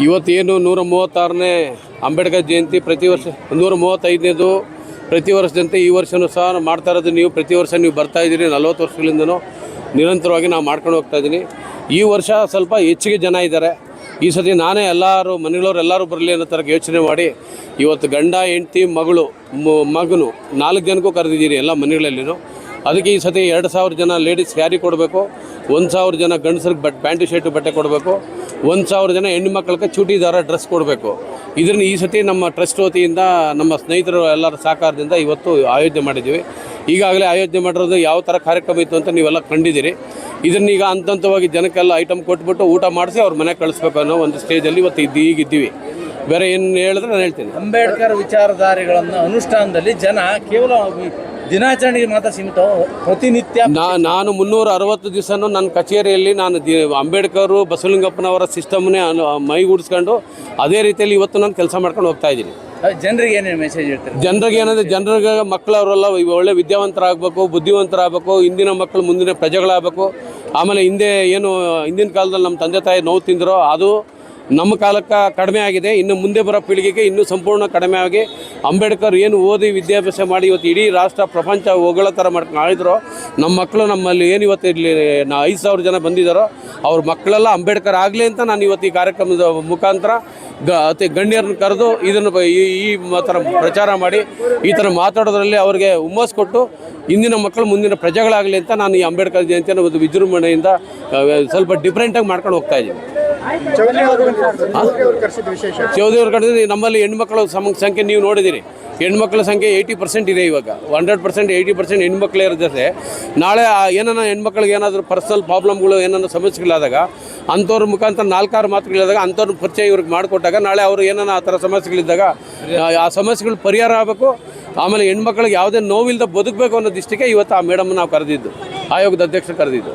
ಇವತ್ತೇನು 136ನೇ ಅಂಬೇಡ್ಕರ್ ಜಯಂತಿ ಪ್ರತಿ ವರ್ಷ 135ನೇದು ಪ್ರತಿ ವರ್ಷದಂತೆ ಈ ವರ್ಷವೂ ಸಹ ಮಾಡ್ತಾ ಇರೋದು. ನೀವು ಪ್ರತಿ ವರ್ಷ ನೀವು ಬರ್ತಾಯಿದ್ದೀರಿ, 40 ವರ್ಷಗಳಿಂದನೂ ನಿರಂತರವಾಗಿ ನಾವು ಮಾಡ್ಕೊಂಡು ಹೋಗ್ತಾಯಿದ್ದೀನಿ. ಈ ವರ್ಷ ಸ್ವಲ್ಪ ಹೆಚ್ಚಿಗೆ ಜನ ಇದ್ದಾರೆ. ಈ ಸತಿ ನಾನೇ ಎಲ್ಲರೂ ಮನೆಗಳವ್ರು ಎಲ್ಲರೂ ಬರಲಿ ಅನ್ನೋ ಥರ ಯೋಚನೆ ಮಾಡಿ ಇವತ್ತು ಗಂಡ ಹೆಂಡ್ತಿ ಮಗನು 4 ಜನಕ್ಕೂ ಕರೆದಿದ್ದೀನಿ ಎಲ್ಲ ಮನೆಗಳಲ್ಲಿನೂ. ಅದಕ್ಕೆ ಈ ಸತಿ 2000 ಜನ ಲೇಡೀಸ್ ಸ್ಯಾರಿ ಕೊಡಬೇಕು, 1000 ಜನ ಗಂಡಸರಿಗೆ ಪ್ಯಾಂಟು ಶರ್ಟು ಬಟ್ಟೆ ಕೊಡಬೇಕು, 1000 ಜನ ಹೆಣ್ಣು ಮಕ್ಕಳಿಗೆ ಚೂಟಿದಾರ ಡ್ರೆಸ್ ಕೊಡಬೇಕು. ಇದನ್ನು ಈ ಸತಿ ನಮ್ಮ ಟ್ರಸ್ಟ್ ವತಿಯಿಂದ ನಮ್ಮ ಸ್ನೇಹಿತರು ಎಲ್ಲರ ಸಹಕಾರದಿಂದ ಇವತ್ತು ಆಯೋಜನೆ ಮಾಡಿದ್ದೀವಿ. ಈಗಾಗಲೇ ಆಯೋಜನೆ ಮಾಡಿರೋದು ಯಾವ ಥರ ಕಾರ್ಯಕ್ರಮ ಇತ್ತು ಅಂತ ನೀವೆಲ್ಲ ಕಂಡಿದ್ದೀರಿ. ಇದನ್ನೀಗ ಹಂತವಾಗಿ ಜನಕ್ಕೆಲ್ಲ ಐಟಮ್ ಕೊಟ್ಬಿಟ್ಟು ಊಟ ಮಾಡಿಸಿ ಅವ್ರ ಮನೆಗೆ ಕಳಿಸ್ಬೇಕು ಅನ್ನೋ ಒಂದು ಸ್ಟೇಜಲ್ಲಿ ಇವತ್ತು ಈಗಿದ್ದೀವಿ. ಬೇರೆ ಏನು ಹೇಳಿದ್ರೆ ನಾನು ಹೇಳ್ತೀನಿ. ಅಂಬೇಡ್ಕರ್ ವಿಚಾರಧಾರೆಗಳನ್ನು ಅನುಷ್ಠಾನದಲ್ಲಿ ಜನ ಕೇವಲ ದಿನಾಚರಣೆಗೆ ಮಾತ್ರ ಸೀಮಿತ, ಪ್ರತಿನಿತ್ಯ ನಾನು 360 ದಿವಸನೂ ನನ್ನ ಕಚೇರಿಯಲ್ಲಿ ನಾನು ಅಂಬೇಡ್ಕರು ಬಸವಲಿಂಗಪ್ಪನವರ ಸಿಸ್ಟಮ್ನೇ ಮೈಗೂಡಿಸ್ಕೊಂಡು ಅದೇ ರೀತಿಯಲ್ಲಿ ಇವತ್ತು ನಾನು ಕೆಲಸ ಮಾಡ್ಕೊಂಡು ಹೋಗ್ತಾ ಇದ್ದೀನಿ. ಜನರಿಗೆ ಏನೇನು ಮೆಸೇಜ್ ಹೇಳ್ತಾರೆ? ಜನರಿಗೆ ಏನಂದರೆ, ಜನರಿಗೆ ಮಕ್ಕಳವರೆಲ್ಲ ಒಳ್ಳೆ ವಿದ್ಯಾವಂತರಾಗಬೇಕು, ಬುದ್ಧಿವಂತರಾಗಬೇಕು, ಇಂದಿನ ಮಕ್ಕಳು ಮುಂದಿನ ಪ್ರಜೆಗಳಾಗಬೇಕು. ಆಮೇಲೆ ಹಿಂದಿನ ಕಾಲದಲ್ಲಿ ನಮ್ಮ ತಂದೆ ತಾಯಿ ನೋವು ತಿಂದರೋ ಅದು ನಮ್ಮ ಕಾಲಕ್ಕೆ ಕಡಿಮೆ ಆಗಿದೆ. ಇನ್ನು ಮುಂದೆ ಬರೋ ಪೀಳಿಗೆಗೆ ಇನ್ನೂ ಸಂಪೂರ್ಣ ಕಡಿಮೆ ಆಗಿ ಅಂಬೇಡ್ಕರ್ ಏನು ಓದಿ ವಿದ್ಯಾಭ್ಯಾಸ ಮಾಡಿ ಇವತ್ತು ಇಡೀ ರಾಷ್ಟ್ರ ಪ್ರಪಂಚ ಹೊಗಳೋ ಥರ ಮಾಡ್ಕೊಂಡು ಆಳಿದ್ರು. ನಮ್ಮ ಮಕ್ಕಳು ನಮ್ಮಲ್ಲಿ ಏನು ಇವತ್ತು ಇಲ್ಲಿ 5000 ಜನ ಬಂದಿದ್ದಾರೋ ಅವ್ರ ಮಕ್ಕಳೆಲ್ಲ ಅಂಬೇಡ್ಕರ್ ಆಗಲಿ ಅಂತ ನಾನು ಇವತ್ತು ಈ ಕಾರ್ಯಕ್ರಮದ ಮುಖಾಂತರ ಅತಿ ಗಣ್ಯರನ್ನು ಕರೆದು ಇದನ್ನು ಈ ಥರ ಪ್ರಚಾರ ಮಾಡಿ ಈ ಥರ ಮಾತಾಡೋದ್ರಲ್ಲಿ ಅವ್ರಿಗೆ ಹುಮ್ಮಸ್ ಕೊಟ್ಟು ಇಂದಿನ ಮಕ್ಕಳು ಮುಂದಿನ ಪ್ರಜೆಗಳಾಗಲಿ ಅಂತ ನಾನು ಈ ಅಂಬೇಡ್ಕರ್ ಜಯಂತಿಯನ್ನು ಒಂದು ವಿಜೃಂಭಣೆಯಿಂದ ಸ್ವಲ್ಪ ಡಿಫ್ರೆಂಟಾಗಿ ಮಾಡ್ಕೊಂಡು ಹೋಗ್ತಾ ಇದ್ದೀನಿ. ಚೌಧರಿ ಅವರು ಕರೆದಿದ್ದು ನಮ್ಮಲ್ಲಿ ಹೆಣ್ಮಕ್ಳ ಸಂಖ್ಯೆ ನೀವು ನೋಡಿದ್ದೀರಿ. ಹೆಣ್ಮಕ್ಳ ಸಂಖ್ಯೆ 80% ಇದೆ ಇವಾಗ. 100% 80% ಹೆಣ್ಮಕ್ಳೇ ಇರೋದೇ. ನಾಳೆ ಏನಾನ ಹೆಣ್ಮಕ್ಳಿಗೆ ಏನಾದರೂ ಪರ್ಸನಲ್ ಪ್ರಾಬ್ಲಮ್ಗಳು ಏನಾದರೂ ಸಮಸ್ಯೆಗಳಾದಾಗ ಅಂಥವ್ರ ಮುಖಾಂತರ 4-6 ಮಾತುಗಳಿದಾಗ ಅಂಥವ್ರ ಪರಿಚಯ ಇವ್ರಿಗೆ ಮಾಡಿಕೊಟ್ಟಾಗ ನಾಳೆ ಅವರು ಏನಾನ ಆ ಥರ ಸಮಸ್ಯೆಗಳಿದ್ದಾಗ ಆ ಸಮಸ್ಯೆಗಳು ಪರಿಹಾರ ಆಗಬೇಕು. ಆಮೇಲೆ ಹೆಣ್ಮಕ್ಳಿಗೆ ಯಾವುದೇ ನೋವಿಲ್ಲದೆ ಬದುಕಬೇಕು ಅನ್ನೋ ದೃಷ್ಟಿಗೆ ಇವತ್ತು ಆ ಮೇಡಮ್ ನಾವು ಕರೆದಿದ್ದು, ಆಯೋಗದ ಅಧ್ಯಕ್ಷರು ಕರೆದಿದ್ದು.